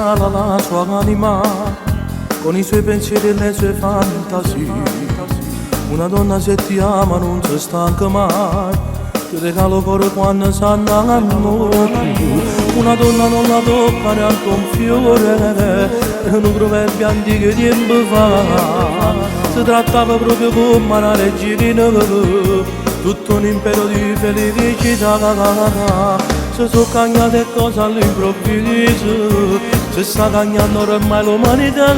regala la sua anima con i suoi pensieri e le sue fantasie. Una donna se ti ama non si stanca mai, ti regalo cuore quando sanno più. Una donna non la tocca neanche un fiore, un proverbio antico tempo fa. Si trattava proprio come una regina, tutto un impero di felicità. Se sono cagnate cose all'improvviso, si sta cagnando ormai l'umanità.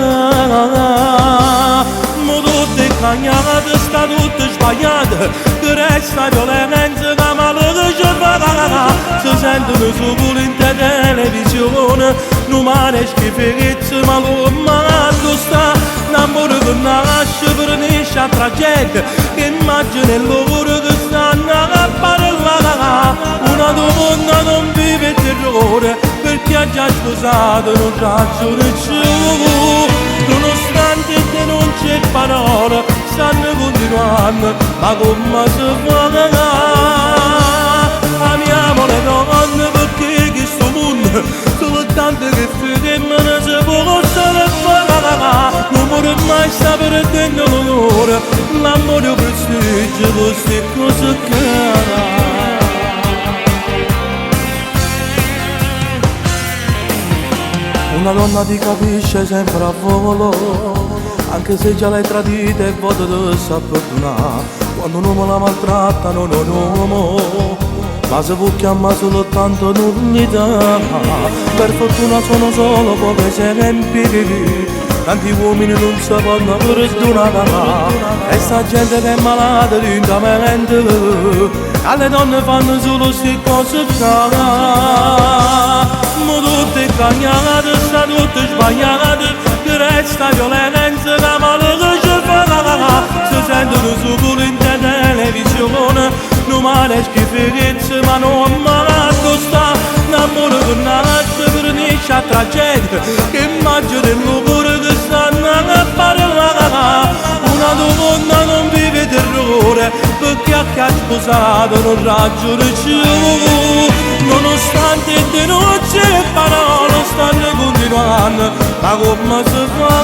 Ma tutte cagnate, sta tutte sbagliate, che resta violenza da male che fa. Si sentono solo in televisione, non male schifezze, ma l'umanità sta. L'amore che nasce per nisce a tragedia, che immagine il lavoro che stanno a parlare. Una donna non vive terrore perché ha già sposato, non ragione più. Nonostante che non c'è parola, stanno continuando, ma come si fa? Amiamo le donne perché questo mondo soltanto che femmine si possono fare. L'amore mai sta perdendo l'onore, l'amore prestigio queste cose che una donna ti capisce sempre a volo, anche se già l'hai tradita e vota di sa perdonare. Quando un uomo la maltratta non è un uomo, ma se può chiamare soltanto nullità. Per fortuna sono solo pochi esempi, tanti uomini non si possono perdonare. E sta gente che è malata lentamente, alle donne fanno solo queste cose strane. Ma tutte cagnate, sta tutte sbagliate, che resta violenza da male che fa. Si sentono solo in televisione, non male schifezze, ma non malato sta. L'amore che nasce per nisce a tragedia, che immagine il lavoro che stanno a parlare. Una donna non vive terrore perché ha sposato non ragione più. Nonostante che non c'è parola, stanno continuando, ma come si fa?